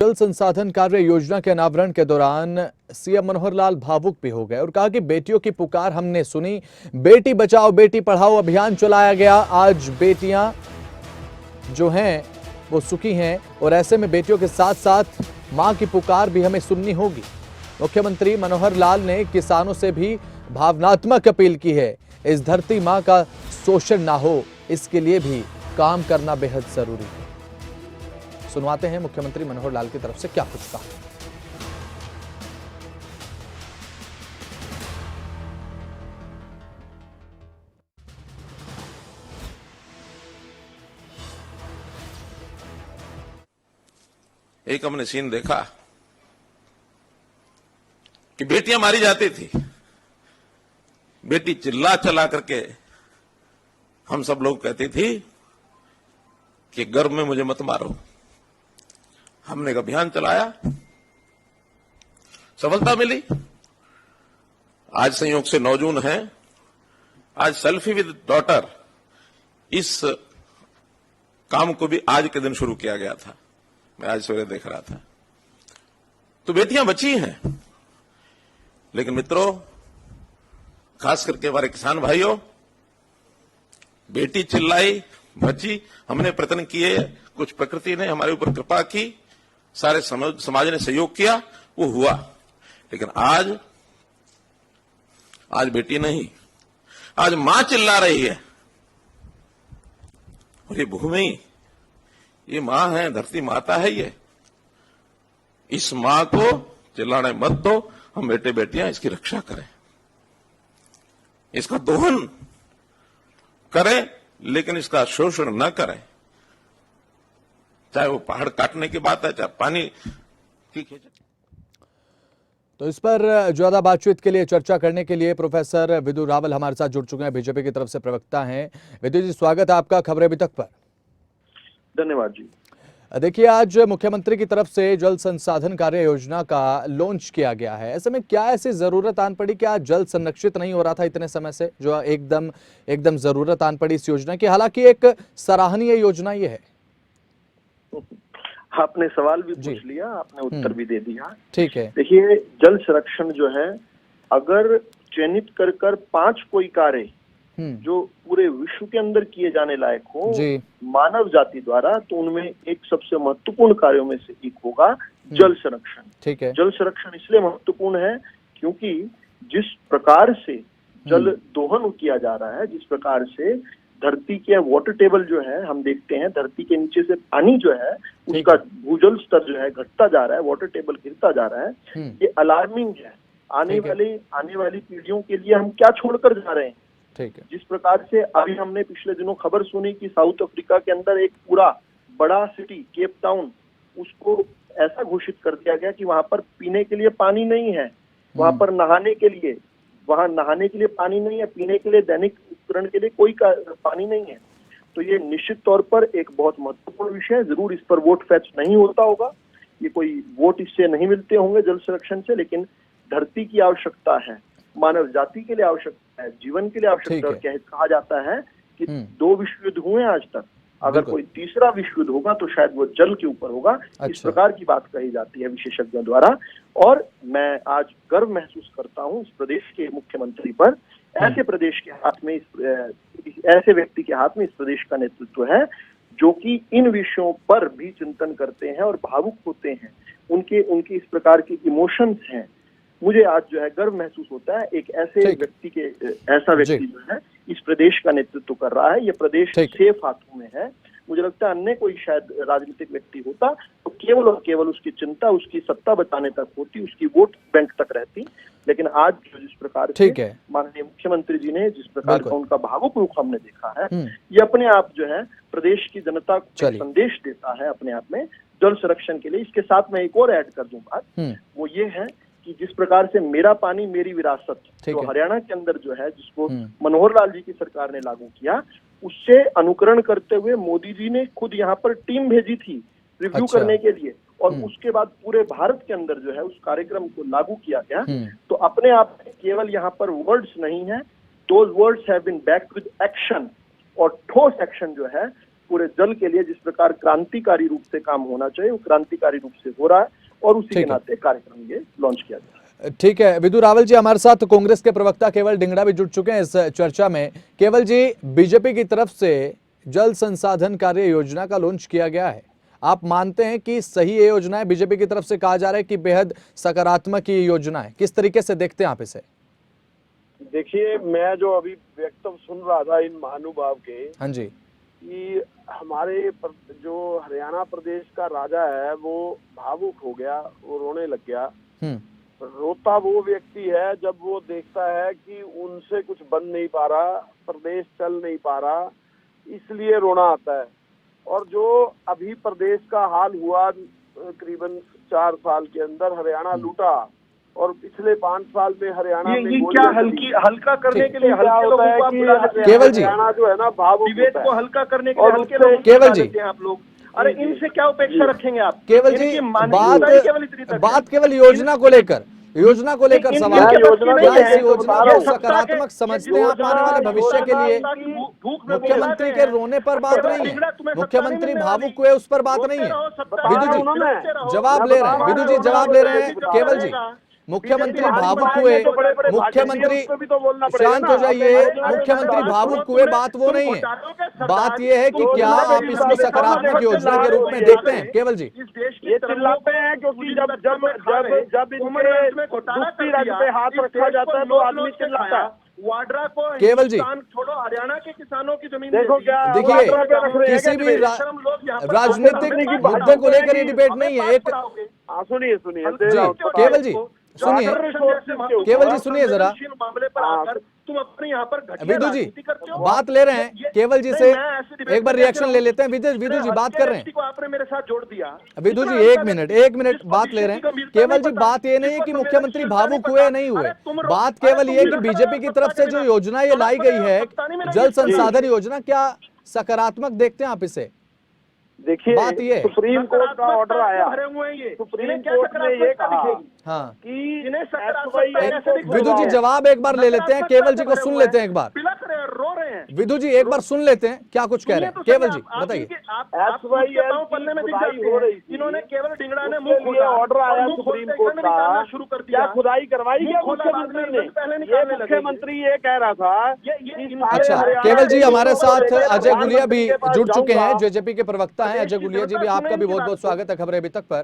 जल संसाधन कार्य योजना के अनावरण के दौरान सीएम मनोहर लाल भावुक भी हो गए और कहा कि बेटियों की पुकार हमने सुनी, बेटी बचाओ बेटी पढ़ाओ अभियान चलाया गया। आज बेटियां जो हैं वो सुखी हैं और ऐसे में बेटियों के साथ साथ मां की पुकार भी हमें सुननी होगी। मुख्यमंत्री मनोहर लाल ने किसानों से भी भावनात्मक अपील की है। इस धरती मां का शोषण ना हो, इसके लिए भी काम करना बेहद जरूरी है। सुनवाते हैं मुख्यमंत्री मनोहर लाल की तरफ से क्या कुछ कहा। एक हमने सीन देखा कि बेटियां मारी जाती थी। बेटी चिल्ला चला करके हम सब लोग कहती थी कि गर्भ में मुझे मत मारो। हमने एक अभियान चलाया, सफलता मिली। आज संयोग से 9 जून है, आज सेल्फी विद डॉटर, इस काम को भी आज के दिन शुरू किया गया था। मैं आज सवेरे देख रहा था। तो बेटियां बची हैं, लेकिन मित्रों, खास करके हमारे किसान भाइयों, बेटी चिल्लाई, बची, हमने प्रयत्न किए, कुछ प्रकृति ने हमारे ऊपर कृपा की, सारे समाज ने सहयोग किया, वो हुआ। लेकिन आज बेटी नहीं, आज मां चिल्ला रही है। और ये भूमि, ये मां है, धरती माता है। ये इस मां को चिल्लाने मत दो। हम बेटे बेटियां इसकी रक्षा करें, इसका दोहन करें, लेकिन इसका शोषण न करें। चाहे वो पहाड़ काटने की बात है, चाहे पानी की खींच। तो इस पर ज्यादा बातचीत के लिए, चर्चा करने के लिए प्रोफेसर विदु रावल हमारे साथ जुड़ चुके हैं। बीजेपी की तरफ से प्रवक्ता हैं। विदु जी, स्वागत है आपका खबरें अभी तक पर। धन्यवाद जी। देखिए, आज मुख्यमंत्री की तरफ से जल संसाधन कार्य योजना का लॉन्च किया गया है। ऐसे में क्या ऐसी जरूरत आन पड़ी कि आज जल संरक्षित नहीं हो रहा था इतने समय से, जो एकदम जरूरत आन पड़ी इस योजना की? हालांकि एक सराहनीय योजना ये है। आपने सवाल भी पूछ लिया, आपने उत्तर भी दे दिया। ठीक है। देखिए, जल संरक्षण जो है, अगर चयनित कर 5 कोई कार्य जो पूरे विश्व के अंदर किए जाने लायक हो मानव जाति द्वारा, तो उनमें एक सबसे महत्वपूर्ण कार्यों में से एक होगा जल संरक्षण। ठीक है। जल संरक्षण इसलिए महत्वपूर्ण है क्योंकि जिस प्रकार से जल दोहन किया जा रहा है, जिस प्रकार से धरती के वाटर टेबल जो है, हम देखते हैं धरती के नीचे से पानी जो है, उसका भूजल स्तर जो है घटता जा रहा है, वाटर टेबल गिरता जा रहा है। ये अलार्मिंग है। आने वाली पीढ़ियों के लिए हम क्या छोड़कर जा रहे हैं। ठीक है। जिस प्रकार से अभी हमने पिछले दिनों खबर सुनी कि साउथ अफ्रीका के अंदर एक पूरा बड़ा सिटी केप टाउन, उसको ऐसा घोषित कर दिया गया कि वहां पर पीने के लिए पानी नहीं है, वहां पर नहाने के लिए पानी नहीं है, पीने के लिए दैनिक उपकरण के लिए कोई पानी नहीं है। तो ये निश्चित तौर पर एक बहुत महत्वपूर्ण विषय है। जरूर इस पर वोट फैच नहीं होता होगा, ये कोई वोट इससे नहीं मिलते होंगे जल संरक्षण से, लेकिन धरती की आवश्यकता है, मानव जाति के लिए आवश्यकता है, जीवन के लिए आवश्यकता है। और कहा जाता है कि 2 विश्व युद्ध हुए आज तक, अगर कोई तीसरा विश्व युद्ध होगा तो शायद वो जल के ऊपर होगा। इस प्रकार की बात कही जाती है विशेषज्ञों द्वारा। और मैं आज गर्व महसूस करता हूं इस प्रदेश के मुख्यमंत्री पर। ऐसे प्रदेश के हाथ में, ऐसे व्यक्ति के हाथ में इस प्रदेश का नेतृत्व है जो कि इन विषयों पर भी चिंतन करते हैं और भावुक होते हैं। उनके इस प्रकार के इमोशंस हैं। मुझे आज जो है गर्व महसूस होता है, एक ऐसा व्यक्ति जो है इस प्रदेश का नेतृत्व कर रहा है। ये प्रदेश सेफ हाथों में है। मुझे लगता है अन्य कोई शायद राजनीतिक व्यक्ति होता तो केवल और केवल उसकी चिंता उसकी सत्ता बचाने तक होती, उसकी वोट बैंक तक रहती। लेकिन आज जो जिस प्रकार से माननीय मुख्यमंत्री जी ने जिस प्रकार का उनका भावुक रूप हमने देखा है, ये अपने आप जो है प्रदेश की जनता को संदेश देता है अपने आप में जल संरक्षण के लिए। इसके साथ मैं एक और ऐड कर दूं बात, वो ये है कि जिस प्रकार से मेरा पानी मेरी विरासत जो हरियाणा के अंदर जो है, जिसको मनोहर लाल जी की सरकार ने लागू किया, उससे अनुकरण करते हुए मोदी जी ने खुद यहाँ पर टीम भेजी थी रिव्यू करने के लिए, और उसके बाद पूरे भारत के अंदर जो है उस कार्यक्रम को लागू किया गया। तो अपने आप में केवल यहाँ पर वर्ड्स नहीं है, those words have been backed with action, और ठोस एक्शन जो है पूरे जल के लिए जिस प्रकार क्रांतिकारी रूप से काम होना चाहिए वो क्रांतिकारी रूप से हो रहा है और उसी के नाते कार्यक्रम ये लॉन्च किया गया। ठीक है, विदु रावल जी हमारे साथ कांग्रेस के प्रवक्ता केवल ढिंगड़ा भी जुड़ चुके हैं इस चर्चा में। केवल जी, बीजेपी की तरफ से जल संसाधन कार्य योजना का लॉन्च किया गया है, आप मानते हैं कि सही ये योजना है? बीजेपी की तरफ से कहा जा रहा है कि बेहद सकारात्मक ये योजना है, किस तरीके से देखते हैं आप इसे? देखिए, मैं जो अभी वक्तव्य सुन रहा था इन महानुभाव के, हाँ जी, कि हमारे जो हरियाणा प्रदेश का राजा है वो भावुक हो गया, वो रोने लग गया। रोता वो व्यक्ति है जब वो देखता है कि उनसे कुछ बन नहीं पा रहा, प्रदेश चल नहीं पा रहा, इसलिए रोना आता है। और जो अभी प्रदेश का हाल हुआ करीबन 4 साल के अंदर, हरियाणा लूटा और पिछले 5 साल में हरियाणा में क्या हल्का करने के लिए क्या होता है कि केवल जी, हरियाणा जो है ना भावुक विवेक को हल्का करने के लिए हल्के लोग केवल जी आप लोग, अरे इनसे क्या उपेक्षा रखेंगे आप? केवल जी, बात केवल योजना को लेकर सवाल है। क्या इस योजना को सकारात्मक समझते हैं आप आने वाले भविष्य के लिए? मुख्यमंत्री के रोने पर बात नहीं है, मुख्यमंत्री भावुक हुए उस पर बात नहीं है। विदु जी जवाब ले रहे हैं, विदु जी जवाब ले रहे हैं। केवल जी, मुख्यमंत्री भावुक हुए, मुख्यमंत्री शांत हो जाइए, मुख्यमंत्री भावुक हुए, बात वो नहीं है। बात ये है कि क्या आप इसको सकारात्मक योजना के रूप में देखते हैं? केवल जी, ये चिल्लाते हैं क्योंकि जब इनके दूसरी राज्य पे हाथ रखा जाता है तो आदमी चिल्लाता है। वाड्रा को केवल जी छोड़ो, हरियाणा के किसानों की जमीन देखो क्या, देखिए किसी भी राजनीतिक मुद्दे को लेकर ये डिबेट नहीं है। एक सुनिए केवल जी सुनिए, केवल जी सुनिए जरा, मामले पर आकर तुम अपने यहाँ पर विदु जी बात ले रहे हैं, केवल जी से एक बार रिएक्शन ले लेते हैं। विदु जी बात कर रहे हैं, आपने मेरे साथ जोड़ दिया। विदु जी एक मिनट बात ले रहे हैं। केवल जी बात ये नहीं है कि मुख्यमंत्री भावुक हुए नहीं हुए, बात केवल ये कि बीजेपी की तरफ से जो योजना ये लाई गई है जल संसाधन योजना, क्या सकारात्मक देखते हैं आप इसे? देखिए, बात ये सुप्रीम कोर्ट का ऑर्डर आया, सुप्रीम कोर्ट ने ये कहा कि विदु जी जवाब एक बार ले लेते हैं, केवल जी को सुन लेते हैं एक बार। रो रहे हैं विदु जी एक बार सुन लेते हैं क्या कुछ कह रहे हैं। केवल जी बताइए। इन्होंने केवल ढिंगड़ा ने ये ऑर्डर आया सुप्रीम कोर्ट का, शुरू कर दिया, क्या खुदाई करवाई क्या मुख्यमंत्री ने? ये मुख्यमंत्री ये कह रहा था। अच्छा, केवल जी हमारे साथ अजय गुलिया भी जुड़ चुके हैं, जेजेपी के प्रवक्ता हैं। अजय गुलिया जी भी आपका भी बहुत बहुत स्वागत है खबरें अभी तक पर।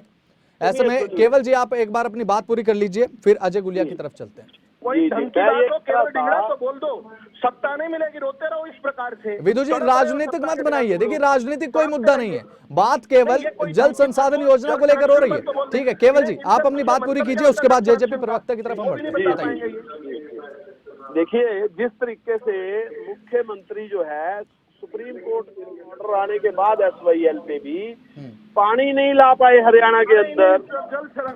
ऐसे में केवल जी आप एक बार अपनी बात पूरी कर लीजिए, फिर अजय गुलिया की तरफ चलते हैं। कोई ढंग की बात हो, केवल ढिंगड़ा तो बोल दो, सत्ता नहीं मिलेगी, रोते रहो इस प्रकार से। विदु जी राजनीतिक मत बनाइए, देखिए राजनीतिक कोई मुद्दा नहीं है, बात केवल जल संसाधन योजना को लेकर हो रही है। ठीक है केवल जी, आप अपनी बात पूरी कीजिए, उसके बाद जेजेपी प्रवक्ता की तरफ हम बढ़ते हैं। देखिए, जिस तरीके से मुख्यमंत्री जो है सुप्रीम कोर्ट ऑर्डर आने के बाद SYL पे भी पानी नहीं ला पाए हरियाणा के अंदर,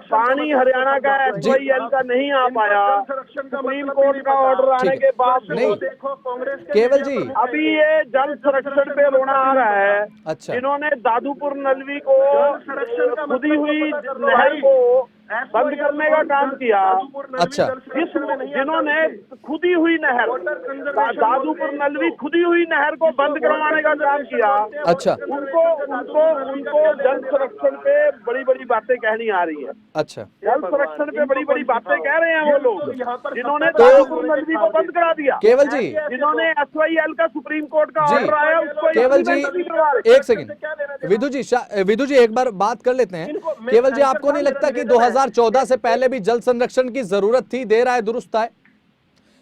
पानी हरियाणा का SYL का नहीं आ पाया, सुप्रीम कोर्ट का ऑर्डर आने के बाद नहीं केवल जी अभी ये जल संरक्षण पे रोना आ रहा है। अच्छा, इन्होंने दादूपुर नलवी को खुदी हुई नहर को बंद करने का काम किया। अच्छा, जिन्होंने खुदी हुई नहर, दादूपुर नलवी खुदी हुई नहर को बंद करवाने का काम किया। अच्छा, उनको जल संरक्षण पे बड़ी बड़ी बातें कहनी आ रही है। अच्छा, जल संरक्षण पे बड़ी बड़ी बातें कह रहे हैं वो लोग जिन्होंने दादूपुर नलवी को बंद करा दिया। केवल जी जिन्होंने SYL का सुप्रीम कोर्ट का ऑर्डर आया उसको केवल जी एक सेकंड, विदु जी एक बार बात कर लेते हैं। केवल जी आपको नहीं लगता कि 2014 से पहले भी जल संरक्षण की जरूरत थी? देर आए दुरुस्त आए।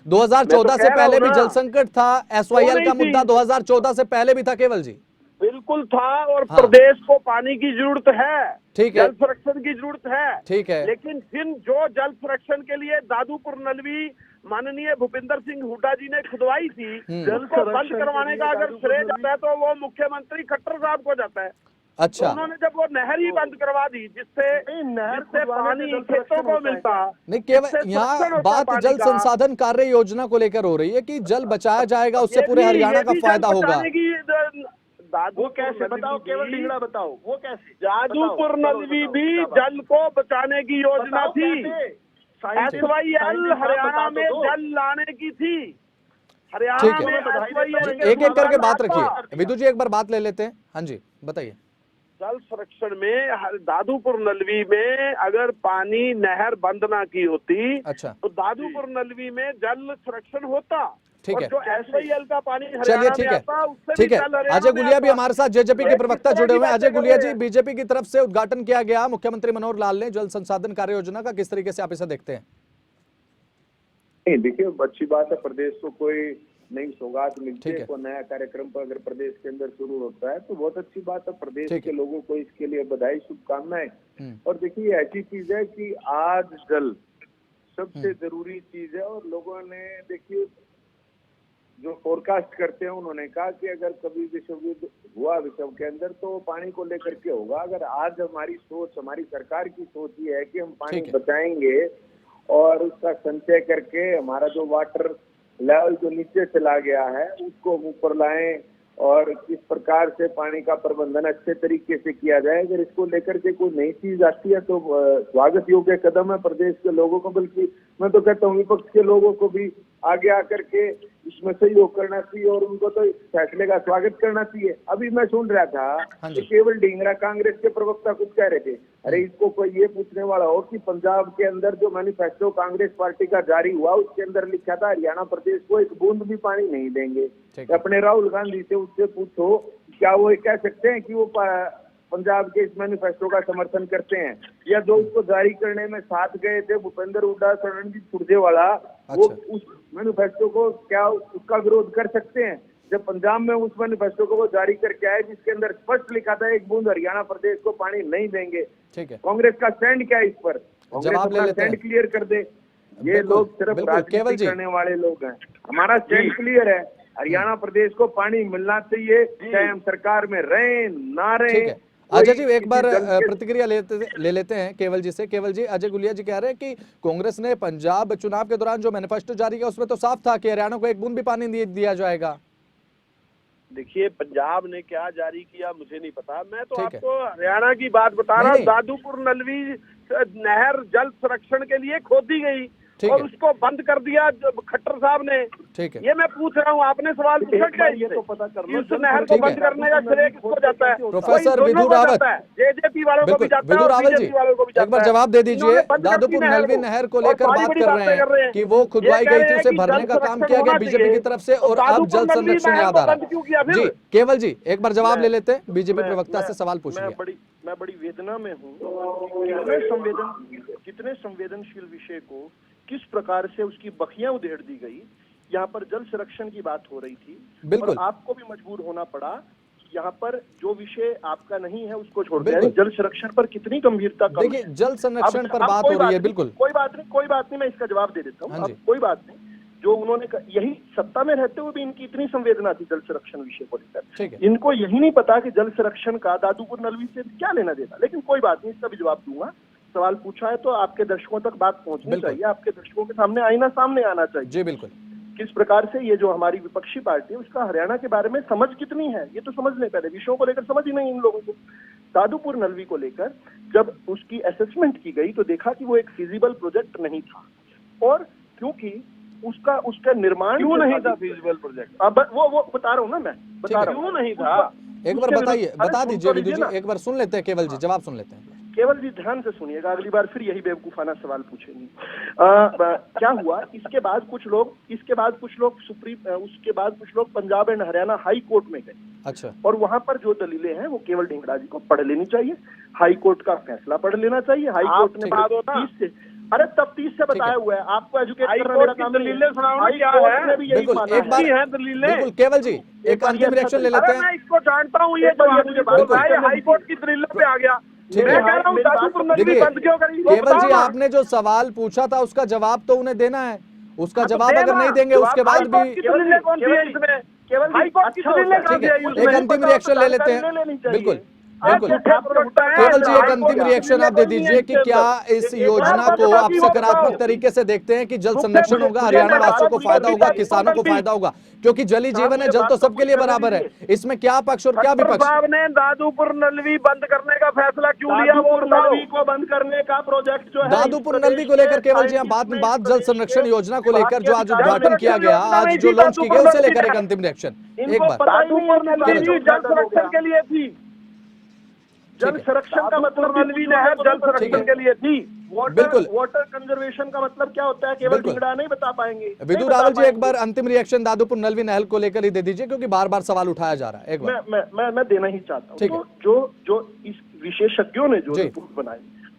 2014 से पहले भी जल संकट था, SYL का मुद्दा 2014 से पहले भी था। केवल जी बिल्कुल था, और प्रदेश को पानी की जरूरत है, ठीक है, जल संरक्षण की जरूरत है, ठीक है। लेकिन जिन जो जल संरक्षण के लिए दादूपुर नलवी माननीय भूपिंदर सिंह हुड्डा जी ने खुदवाई थी, उनको बंद करवाने का अगर श्रेय जाता है तो वो मुख्यमंत्री खट्टर साहब को जाता है। अच्छा, तो उन्होंने जब वो नहर ही बंद करवा दी जिससे पानी खेतों को मिलता। नहीं, केवल यहाँ बात जल संसाधन कार्य योजना को लेकर हो रही है कि जल बचाया जाएगा, उससे पूरे हरियाणा का फायदा होगा। वो कैसे बताओ, केवल ढिंगड़ा बताओ वो कैसे? दादूपुर नलवी भी जल को बचाने की योजना थी, SYL हरियाणा में जल लाने की थी। हरियाणा ठीक है। में एक एक करके बात रखिए। विदु जी एक बार बात ले लेते हैं। हाँ जी बताइए। जल संरक्षण में दादूपुर नलवी में अगर पानी नहर बंद ना की होती, अच्छा, तो दादूपुर नलवी में जल संरक्षण होता। ठीक और है। जो SYL का पानी चलिए हरियाणा ठीक में है, आता, उससे ठीक भी है। जल हरियाणा अजय में गुलिया भी आता। हमारे साथ जेजेपी के प्रवक्ता जुड़े हुए हैं। अजय गुलिया जी, बातें बीजेपी कर की तरफ से उद्घाटन किया गया मुख्यमंत्री मनोहर लाल ने जल संसाधन कार्य योजना का, किस तरीके से आप इसे देखते हैं? नहीं, देखिए अच्छी बात है, प्रदेश को कोई नई सौगात मिलती ठीक है, है। कोई नया कार्यक्रम पर अगर प्रदेश के अंदर शुरू होता है तो बहुत अच्छी बात है। प्रदेश ठीक के है। लोगों को इसके लिए बधाई, शुभकामनाएं। और देखिए ऐसी चीज है कि आज जल सबसे जरूरी चीज है। और लोगों ने देखिए जो फोरकास्ट करते हैं, उन्होंने कहा कि अगर कभी विश्व युद्ध हुआ विश्व के अंदर तो पानी को लेकर के होगा। अगर आज हमारी सोच, हमारी सरकार की सोच ये है कि हम पानी ठीक है। बचाएंगे और उसका संचय करके हमारा जो वाटर लेवल जो नीचे चला गया है उसको ऊपर लाएं और किस प्रकार से पानी का प्रबंधन अच्छे तरीके से किया जाए, अगर इसको लेकर के कोई नई चीज आती है तो स्वागत योग्य कदम है प्रदेश के लोगों को। बल्कि मैं तो कहता हूँ विपक्ष के लोगों को भी आगे आकर के इसमें सहयोग करना चाहिए और उनको तो इस फैसले का स्वागत करना चाहिए। अभी मैं सुन रहा था कि केवल ढींगरा कांग्रेस के प्रवक्ता कुछ कह रहे थे, अरे इसको कोई ये पूछने वाला हो कि पंजाब के अंदर जो मैनिफेस्टो कांग्रेस पार्टी का जारी हुआ उसके अंदर लिखा था हरियाणा प्रदेश को एक बूंद भी पानी नहीं देंगे। अपने राहुल गांधी से उससे पूछो क्या वो कह सकते हैं कि वो पंजाब के इस मैनिफेस्टो का समर्थन करते हैं, या जो उसको जारी करने में साथ गए थे भूपेंद्र हुड्डा, रणजीत सुरजेवाला, वो उस मैनिफेस्टो को क्या उसका विरोध कर सकते हैं? जब पंजाब में उस मैनिफेस्टो को वो जारी करके आए जिसके अंदर स्पष्ट लिखा था एक बूंद हरियाणा प्रदेश को पानी नहीं देंगे। ठीक है। कांग्रेस का स्टैंड क्या है इस पर? जवाब ले लेते हैं। स्टैंड क्लियर कर दे। ये लोग सिर्फ राजनीति करने वाले लोग हैं। हमारा स्टैंड क्लियर है, हरियाणा प्रदेश को पानी मिलना चाहिए, चाहे हम सरकार में रहें ना रहें। अजय जी एक बार प्रतिक्रिया ले लेते हैं केवल जी से। केवल जी, अजय गुलिया जी कह रहे हैं कि कांग्रेस ने पंजाब चुनाव के दौरान जो मैनिफेस्टो जारी किया उसमें तो साफ था कि हरियाणा को एक बूंद भी पानी दिया जाएगा। देखिए पंजाब ने क्या जारी किया मुझे नहीं पता, मैं तो आपको हरियाणा की बात बता रहा हूँ। दादूपुर नलवी नहर जल संरक्षण के लिए खोदी गई और उसको बंद कर दिया खट्टर साहब ने। ठीक है। ये मैं पूछ रहा हूँ, आपने सवाल पूछा क्या? ये तो पता कर लो, उस नहर को बंद करने का श्रेय किसको जाता है? प्रोफेसर विधु रावत, जेजेपी वालों को भी जाता है, बीजेपी वालों को भी जाता है। एक बार जवाब दे दीजिए। दादूपुर नलवी नहर को लेकर बात कर रहे हैं कि वो खुदवाई गई थी, उसे भरने का काम किया गया बीजेपी की तरफ से और अब जल संरक्षण याद आ रहा है। जी केवल जी एक बार जवाब ले लेते हैं, बीजेपी प्रवक्ता से सवाल पूछ लिया। मैं बड़ी वेदना में हूँ। कितने संवेदनशील विषय को किस प्रकार से उसकी बखियां उधेड़ दी गई। यहाँ पर जल संरक्षण की बात हो रही थी, बिल्कुल। और आपको भी मजबूर होना पड़ा यहाँ पर जो विषय आपका नहीं है उसको छोड़ दिया। जल संरक्षण पर कितनी गंभीरता कम। देखिए जल संरक्षण पर बात हो रही है, बिल्कुल कोई बात नहीं, मैं इसका जवाब दे देता हूँ। अब कोई बात नहीं, जो उन्होंने यही सत्ता में रहते हुए भी इनकी इतनी संवेदना थी जल संरक्षण विषय को लेकर, इनको यही नहीं पता कि जल संरक्षण का दादूपुर नलवी से क्या लेना देना। लेकिन कोई बात नहीं, इसका भी जवाब दूंगा। सवाल पूछा है तो आपके दर्शकों तक बात पहुंचनी चाहिए, आपके दर्शकों के सामने आईना सामने आना चाहिए। जी बिल्कुल। किस प्रकार से ये जो हमारी विपक्षी पार्टी है उसका हरियाणा के बारे में समझ कितनी है ये तो समझ लें। पहले विषयों को लेकर समझ ही नहीं इन लोगों को। दादूपुर नलवी को लेकर जब उसकी असेसमेंट की गई तो देखा कि वो एक फिजिबल प्रोजेक्ट नहीं था, और क्योंकि उसका निर्माण क्यों नहीं था फिजिबल प्रोजेक्ट? अब वो बता रहा हूँ ना, मैं बता रहा हूँ क्यों नहीं था। एक बार बताइए, बता दीजिए विधु जी, एक बार सुन लेते हैं केवल जी, जवाब सुन लेते हैं। केवल जी ध्यान से सुनिएगा, अगली बार फिर यही बेवकूफाना सवाल पूछेंगे। क्या हुआ, इसके बाद कुछ लोग Punjab and Haryana high court में गए। अच्छा। और वहां पर जो दलीलें हैं वो केवल ढींगरा जी को पढ़ लेनी चाहिए, हाई कोर्ट का फैसला पढ़ लेना चाहिए। हाई कोर्ट ने तफ्तीश से बताया हुआ है, आपको एजुकेट करना मेरा काम नहीं है। बिल्कुल केवल जी एक अंतिम रिएक्शन ले लेते हैं। मैं इसको जानता हूँ, ये हाई कोर्ट की दलीलों पे आ गया। मैं कह रहा हूँ दादूपुर नलवी बंद क्यों करी? केवल जी आपने जो सवाल पूछा था उसका जवाब तो उन्हें देना है, उसका जवाब अगर नहीं देंगे उसके बाद भी एक अंतिम रिएक्शन ले लेते हैं। बिल्कुल बिल्कुल केवल जी एक अंतिम रिएक्शन आप दे दीजिए कि क्या इस योजना को आप सकारात्मक तरीके से देखते हैं कि जल संरक्षण होगा, हरियाणा वासियों को फायदा होगा, किसानों को फायदा होगा, क्योंकि जल ही जीवन है, जल तो सबके लिए बराबर है। इसमें क्या पक्ष और क्या विपक्ष? साहब ने दादूपुर नलवी बंद करने का फैसला क्यों लिया? वो नलवी को बंद करने का प्रोजेक्ट जो है दादूपुर नलवी को लेकर केवल जी बात जल संरक्षण योजना को लेकर जो आज उद्घाटन किया गया, आज जो लॉन्च की गई, उसे लेकर एक अंतिम रिएक्शन एक बार। दादूपुर नलवी जल संरक्षण के लिए थी, जल संरक्षण का मतलब नलवी नहर जल संरक्षण के लिए थी। बिल्कुल। वाटर कंजर्वेशन का मतलब क्या होता है केवल ढिंगड़ा नहीं बता पाएंगे। विदु रावल जी एक बार अंतिम रिएक्शन दादूपुर नलवी नहर को लेकर ही दे दीजिए, क्योंकि बार बार सवाल उठाया जा रहा है। एक बार मैं देना ही चाहता हूँ। तो जो इस विशेषज्ञों ने जो रिपोर्ट बनाई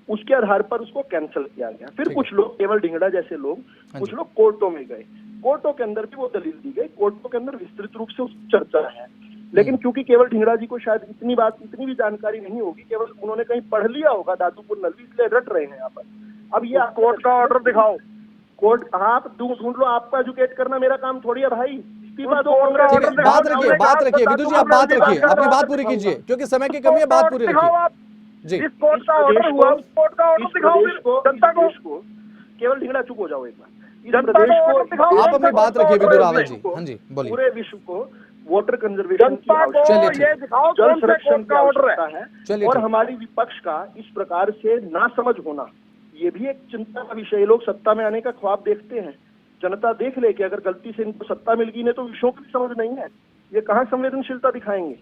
उसके आधार पर उसको कैंसिल किया गया। फिर कुछ लोग, केवल ढिंगड़ा जैसे लोग, कुछ लोग कोर्टों में गए, कोर्टों के अंदर भी वो दलील दी गई, कोर्टों के अंदर विस्तृत रूप से उसकी चर्चा है। लेकिन क्योंकि केवल ढिंगड़ा जी को शायद इतनी भी जानकारी नहीं होगी, केवल उन्होंने कहीं पढ़ लिया होगा दादूपुर नलवी, इसलिए रट रहे हैं यहाँ पर। अब ये कोर्ट का ऑर्डर दिखाओ, कोर्ट आप ढूंढ लो, आपको एजुकेट करना मेरा काम थोड़ी है भाई। इस्तीफा दो। बात रखिए विदु जी, आप बात रखिए, अपनी बात पूरी कीजिए, क्योंकि समय की कमी है, बात पूरी रखिए जी। इस कोर्ट का ऑर्डर हुआ, उस कोर्ट का ऑर्डर दिखाओ जनता को। केवल ढिंगड़ा चुप हो जाओ एक बार। जनता को आप अपनी बात रखिए विदु रावल जी। हाँ जी बोलिए। पूरे विश्व को वाटर कंजर्वेशन की चलिए जल संरक्षण का आवश्यकता है, और हमारी विपक्ष का इस प्रकार से नासमझ होना, ये भी एक चिंता का विषय। लोग सत्ता में आने का ख्वाब देखते हैं, जनता देख ले कि अगर गलती से इनको सत्ता मिल गई नहीं तो विषयों की समझ नहीं है, ये कहाँ संवेदनशीलता दिखाएंगे।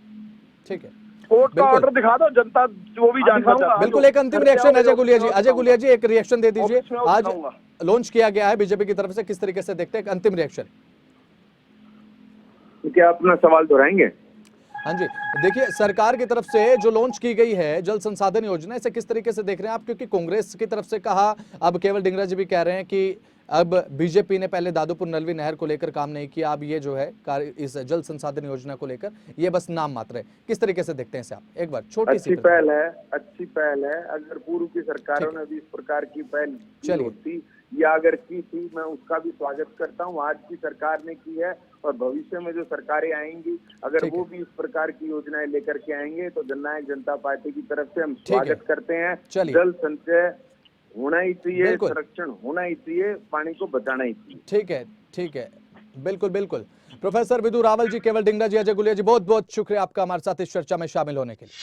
ठीक है, कोर्ट का ऑर्डर दिखा दो, जनता वो भी जानना चाहती है। बिल्कुल एक अंतिम रिएक्शन अजय गुलिया जी। अजय गुलिया जी एक रिएक्शन दे दीजिए, आज लॉन्च किया गया है बीजेपी की तरफ से, किस तरीके से देखते हैं, एक अंतिम रिएक्शन। क्या अपना सवाल दोहराएंगे? हाँ जी, देखिए सरकार की तरफ से जो लॉन्च की गई है जल संसाधन योजना, इसे किस तरीके से देख रहे हैं आप? क्योंकि कांग्रेस की तरफ से कहा, अब केवल ढिंगड़ा जी भी कह रहे हैं कि अब बीजेपी ने पहले दादूपुर नलवी नहर को लेकर काम नहीं किया, अब ये जो है इस जल संसाधन योजना को लेकर ये बस नाम मात्र है। किस तरीके से देखते हैं इसे आप? एक बार छोटी सी पहल है, अच्छी पहल है। अगर पूर्व की सरकारों ने भी इस प्रकार की पहल की होती या अगर की थी, मैं उसका भी स्वागत करता हूँ। आज की सरकार ने की है, और भविष्य में जो सरकारें आएंगी अगर वो भी इस प्रकार की योजनाएं लेकर के आएंगे तो जननायक जनता पार्टी की तरफ से हम स्वागत करते हैं। जल संचय होना ही चाहिए, संरक्षण होना ही चाहिए, पानी को बचाना ही चाहिए। ठीक है, बिल्कुल बिल्कुल। प्रोफेसर विदु रावल जी, केवल ढिंगड़ा जी, अजय गुलिया जी, बहुत बहुत शुक्रिया आपका हमारे साथ इस चर्चा में शामिल होने के लिए।